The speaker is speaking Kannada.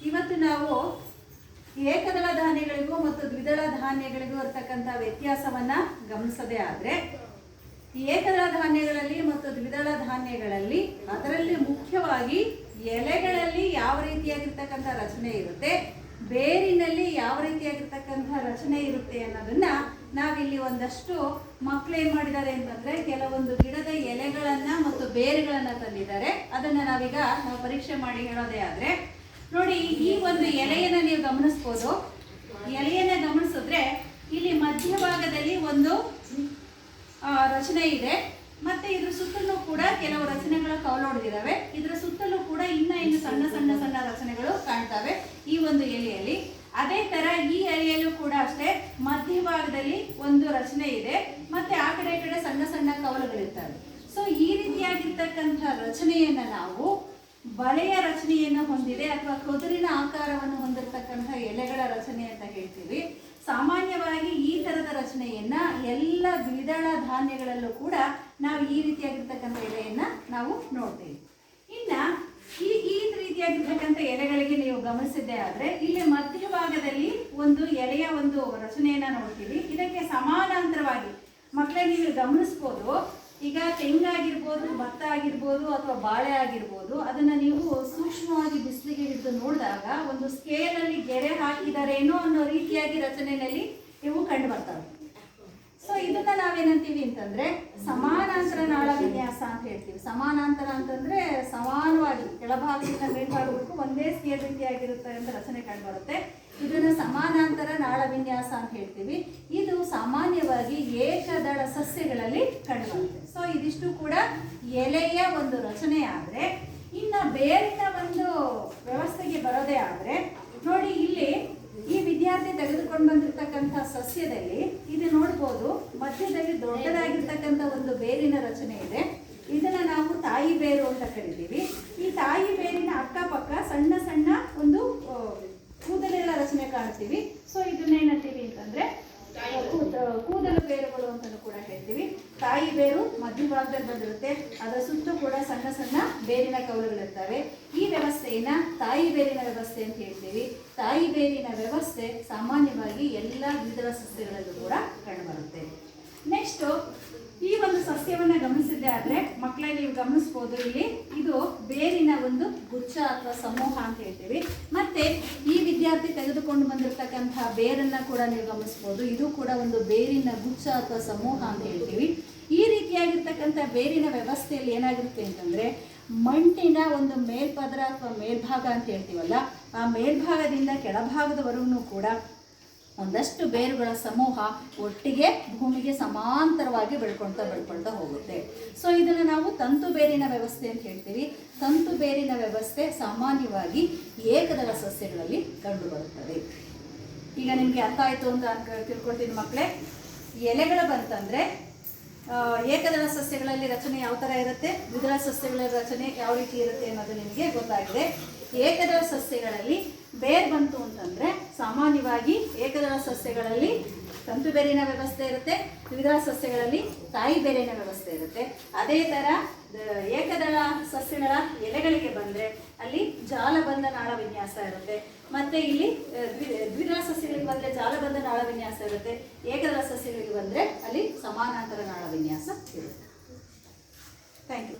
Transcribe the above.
ಇವತ್ತು ನಾವು ಏಕದಳ ಧಾನ್ಯಗಳಿಗೂ ಮತ್ತು ದ್ವಿದಳ ಧಾನ್ಯಗಳಿಗೂ ಇರತಕ್ಕಂಥ ವ್ಯತ್ಯಾಸವನ್ನ ಗಮನಿಸದೇ ಆದರೆ, ಏಕದಳ ಧಾನ್ಯಗಳಲ್ಲಿ ಮತ್ತು ದ್ವಿದಳ ಧಾನ್ಯಗಳಲ್ಲಿ ಅದರಲ್ಲಿ ಮುಖ್ಯವಾಗಿ ಎಲೆಗಳಲ್ಲಿ ಯಾವ ರೀತಿಯಾಗಿರ್ತಕ್ಕಂಥ ರಚನೆ ಇರುತ್ತೆ, ಬೇರಿನಲ್ಲಿ ಯಾವ ರೀತಿಯಾಗಿರ್ತಕ್ಕಂಥ ರಚನೆ ಇರುತ್ತೆ ಅನ್ನೋದನ್ನ ನಾವಿಲ್ಲಿ ಒಂದಷ್ಟು ಮಕ್ಕಳು ಏನ್ ಮಾಡಿದ್ದಾರೆ ಅಂತಂದ್ರೆ ಕೆಲವೊಂದು ಗಿಡದ ಎಲೆಗಳನ್ನ ಮತ್ತು ಬೇರುಗಳನ್ನ ತಂದಿದ್ದಾರೆ. ಅದನ್ನ ನಾವು ಪರೀಕ್ಷೆ ಮಾಡಿ ಹೇಳೋದೇ ಆದ್ರೆ ನೋಡಿ, ಈ ಒಂದು ಎಲೆಯನ್ನ ನೀವು ಗಮನಿಸ್ಬೋದು. ಎಲೆಯನ್ನ ಗಮನಿಸಿದ್ರೆ ಇಲ್ಲಿ ಮಧ್ಯಭಾಗದಲ್ಲಿ ಒಂದು ರಚನೆ ಇದೆ, ಮತ್ತೆ ಇದ್ರ ಸುತ್ತಲೂ ಕೂಡ ಕೆಲವು ರಚನೆಗಳು ಕವಲೊಡೆದಿದ್ದಾವೆ. ಇದರ ಸುತ್ತಲೂ ಕೂಡ ಇನ್ನು ಸಣ್ಣ ಸಣ್ಣ ಸಣ್ಣ ರಚನೆಗಳು ಕಾಣ್ತವೆ ಈ ಒಂದು ಎಲೆಯಲ್ಲಿ. ಅದೇ ತರ ಈ ಎಲೆಯಲ್ಲೂ ಕೂಡ ಅಷ್ಟೇ ಮಧ್ಯಭಾಗದಲ್ಲಿ ಒಂದು ರಚನೆ ಇದೆ, ಮತ್ತೆ ಆ ಕಡೆ ಈ ಕಡೆ ಸಣ್ಣ ಸಣ್ಣ ಕವಲುಗಳಿರ್ತವೆ. ಸೊ ಈ ರೀತಿಯಾಗಿರ್ತಕ್ಕಂಥ ರಚನೆಯನ್ನ ನಾವು ಬಳೆಯ ರಚನೆಯನ್ನು ಹೊಂದಿದೆ ಅಥವಾ ಕದುರಿನ ಆಕಾರವನ್ನು ಹೊಂದಿರತಕ್ಕಂಥ ಎಲೆಗಳ ರಚನೆ ಅಂತ ಹೇಳ್ತೀವಿ. ಸಾಮಾನ್ಯವಾಗಿ ಈ ತರದ ರಚನೆಯನ್ನ ಎಲ್ಲ ದ್ವಿದಳ ಧಾನ್ಯಗಳಲ್ಲೂ ಕೂಡ ನಾವು ಈ ರೀತಿಯಾಗಿರ್ತಕ್ಕಂಥ ಎಲೆಯನ್ನ ನಾವು ನೋಡ್ತೀವಿ. ಇನ್ನ ಈ ರೀತಿಯಾಗಿರ್ತಕ್ಕಂಥ ಎಲೆಗಳಿಗೆ ನೀವು ಗಮನಿಸಿದ್ದೆ ಆದ್ರೆ ಇಲ್ಲಿ ಮಧ್ಯಭಾಗದಲ್ಲಿ ಒಂದು ಎಲೆಯ ಒಂದು ರಚನೆಯನ್ನ ನೋಡ್ತೀವಿ. ಇದಕ್ಕೆ ಸಮಾನಾಂತರವಾಗಿ ಮಕ್ಕಳೇ ನೀವು ಗಮನಿಸ್ಬೋದು, ಈಗ ತೆಂಗಾಗಿರ್ಬೋದು, ಭತ್ತ ಆಗಿರ್ಬೋದು ಅಥವಾ ಬಾಳೆ ಆಗಿರ್ಬೋದು, ಅದನ್ನ ನೀವು ಸೂಕ್ಷ್ಮವಾಗಿ ಬಿಸಿಲಿಗೆ ಹಿಡಿದು ನೋಡಿದಾಗ ಒಂದು ಸ್ಕೇಲ್ ಅಲ್ಲಿ ಗೆರೆ ಹಾಕಿದಾರೇನೋ ಅನ್ನೋ ರೀತಿಯಾಗಿ ರಚನೆಯಲ್ಲಿ ಇವು ಕಂಡು ಬರ್ತವೆ. ಸೊ ಇದನ್ನ ನಾವೇನಂತೀವಿ ಅಂತಂದ್ರೆ ಸಮಾನಾಂತರ ನಾಳ ವಿನ್ಯಾಸ ಅಂತ ಹೇಳ್ತೀವಿ. ಸಮಾನಾಂತರ ಅಂತಂದ್ರೆ ಸಮಾನವಾಗಿ ಕೆಳಭಾಗದಿಂದ ಮೇಲ್ಭಾಗಕ್ಕೂ ಒಂದೇ ಸ್ಕೇಲ್ ರೀತಿಯಾಗಿರುತ್ತೆ ಅಂತ ರಚನೆ ಕಂಡು ಬರುತ್ತೆ. ಇದನ್ನ ಸಮಾನಾಂತರ ನಾಳ ವಿನ್ಯಾಸ ಅಂತ ಹೇಳ್ತೀವಿ. ಇದು ಸಾಮಾನ್ಯವಾಗಿ ಏಕದಳ ಸಸ್ಯಗಳಲ್ಲಿ ಕಂಡುಬರುತ್ತೆ. ಸೊ ಇದಿಷ್ಟು ಕೂಡ ಎಲೆಯ ಒಂದು ರಚನೆ ಆದ್ರೆ, ಇನ್ನ ಬೇರಿನ ಒಂದು ವ್ಯವಸ್ಥೆಗೆ ಬರೋದೇ ಆದ್ರೆ ನೋಡಿ, ಇಲ್ಲಿ ಈ ವಿದ್ಯಾರ್ಥಿ ತೆಗೆದುಕೊಂಡು ಬಂದಿರತಕ್ಕಂಥ ಸಸ್ಯದಲ್ಲಿ ಇದು ನೋಡ್ಬೋದು, ಮಧ್ಯದಲ್ಲಿ ದೊಡ್ಡದಾಗಿರ್ತಕ್ಕಂಥ ಒಂದು ಬೇರಿನ ರಚನೆ ಇದೆ. ಇದನ್ನ ನಾವು ತಾಯಿ ಬೇರು ಅಂತ ಕರಿತೀವಿ. ಈ ತಾಯಿ ಬೇರಿನ ಅಕ್ಕಪಕ್ಕ ಸಣ್ಣ ಸಣ್ಣ ಒಂದು ಕೂದಲೆಲ್ಲ ರಚನೆ ಕಾಣ್ತೀವಿ. ಸೊ ಇದನ್ನ ಏನಂತೀವಿ ಅಂತಂದ್ರೆ ಕೂದಲು ಬೇರುಗಳು ಅಂತಲೂ ಕೂಡ ಹೇಳ್ತೀವಿ. ತಾಯಿ ಬೇರು ಮಧ್ಯಭಾಗದಲ್ಲಿ ಬಂದಿರುತ್ತೆ, ಅದರ ಸುತ್ತಲೂ ಕೂಡ ಸಣ್ಣ ಸಣ್ಣ ಬೇರಿನ ಕವಲುಗಳಿರ್ತವೆ. ಈ ವ್ಯವಸ್ಥೆಯನ್ನ ತಾಯಿ ಬೇರಿನ ವ್ಯವಸ್ಥೆ ಅಂತ ಹೇಳ್ತೀವಿ. ತಾಯಿ ಬೇರಿನ ವ್ಯವಸ್ಥೆ ಸಾಮಾನ್ಯವಾಗಿ ಎಲ್ಲ ದ್ವಿದಳ ಸಸ್ಯಗಳಲ್ಲೂ ಕೂಡ ಕಂಡುಬರುತ್ತೆ. ನೆಕ್ಸ್ಟ್ ಈ ಒಂದು ಸಸ್ಯವನ್ನ ಗಮನಿಸಿದ್ದೆ ಆದ್ರೆ ಮಕ್ಕಳೇ ನೀವು ಗಮನಿಸ್ಬೋದು, ಇಲ್ಲಿ ಇದು ಬೇರಿನ ಒಂದು ಗುಚ್ಛ ಅಥವಾ ಸಮೂಹ ಅಂತ ಹೇಳ್ತೀವಿ. ಮತ್ತೆ ಈ ವಿದ್ಯಾರ್ಥಿ ತೆಗೆದುಕೊಂಡು ಬಂದಿರತಕ್ಕಂತಹ ಬೇರನ್ನ ಕೂಡ ನೀವು ಗಮನಿಸ್ಬೋದು, ಇದು ಕೂಡ ಒಂದು ಬೇರಿನ ಗುಚ್ಛ ಅಥವಾ ಸಮೂಹ ಅಂತ ಹೇಳ್ತೀವಿ. ಈ ರೀತಿಯಾಗಿರ್ತಕ್ಕಂಥ ಬೇರಿನ ವ್ಯವಸ್ಥೆಯಲ್ಲಿ ಏನಾಗಿರುತ್ತೆ ಅಂತಂದ್ರೆ ಮಣ್ಣಿನ ಒಂದು ಮೇಲ್ಪದರ ಅಥವಾ ಮೇಲ್ಭಾಗ ಅಂತ ಹೇಳ್ತೀವಲ್ಲ, ಆ ಮೇಲ್ಭಾಗದಿಂದ ಕೆಳಭಾಗದವರೆಗೂ ಕೂಡ ಒಂದಷ್ಟು ಬೇರುಗಳ ಸಮೂಹ ಒಟ್ಟಿಗೆ ಭೂಮಿಗೆ ಸಮಾಂತರವಾಗಿ ಬೆಳ್ಕೊಳ್ತಾ ಹೋಗುತ್ತೆ. ಸೊ ಇದನ್ನು ನಾವು ತಂತು ಬೇರಿನ ವ್ಯವಸ್ಥೆ ಅಂತ ಹೇಳ್ತೀವಿ. ತಂತು ಬೇರಿನ ವ್ಯವಸ್ಥೆ ಸಾಮಾನ್ಯವಾಗಿ ಏಕದಳ ಸಸ್ಯಗಳಲ್ಲಿ ಕಂಡುಬರುತ್ತದೆ. ಈಗ ನಿಮಗೆ ಅರ್ಥ ಆಯಿತು ಅಂತ ತಿಳ್ಕೊಳ್ತೀನಿ ಮಕ್ಕಳೇ. ಎಲೆಗಳು ಬಂತಂದ್ರೆ ಏಕದಳ ಸಸ್ಯಗಳಲ್ಲಿ ರಚನೆ ಯಾವ ಥರ ಇರುತ್ತೆ, ದ್ವಿದಳ ಸಸ್ಯಗಳ ರಚನೆ ಯಾವ ರೀತಿ ಇರುತ್ತೆ ಅನ್ನೋದು ನಿಮಗೆ ಗೊತ್ತಾಗಿದೆ. ಏಕದಳ ಸಸ್ಯಗಳಲ್ಲಿ ಬೇರ್ ಬಂತು ಅಂತಂದ್ರೆ ಸಾಮಾನ್ಯವಾಗಿ ಏಕದಳ ಸಸ್ಯಗಳಲ್ಲಿ ತಂತು ಬೇರಿನ ವ್ಯವಸ್ಥೆ ಇರುತ್ತೆ, ದ್ವಿದಳ ಸಸ್ಯಗಳಲ್ಲಿ ತಾಯಿ ಬೇರಿನ ವ್ಯವಸ್ಥೆ ಇರುತ್ತೆ. ಅದೇ ಥರ ಏಕದಳ ಸಸ್ಯಗಳ ಎಲೆಗಳಿಗೆ ಬಂದರೆ ಅಲ್ಲಿ ಜಾಲಬಂಧ ನಾಳ ವಿನ್ಯಾಸ ಇರುತ್ತೆ. ಮತ್ತೆ ಇಲ್ಲಿ ದ್ವಿದಳ ಸಸ್ಯಗಳಿಗೆ ಬಂದರೆ ಜಾಲಬಂಧ ನಾಳ ವಿನ್ಯಾಸ ಇರುತ್ತೆ. ಏಕದಳ ಸಸ್ಯಗಳಿಗೆ ಬಂದರೆ ಅಲ್ಲಿ ಸಮಾನಾಂತರ ನಾಳ ವಿನ್ಯಾಸ ಇರುತ್ತೆ. Thank you.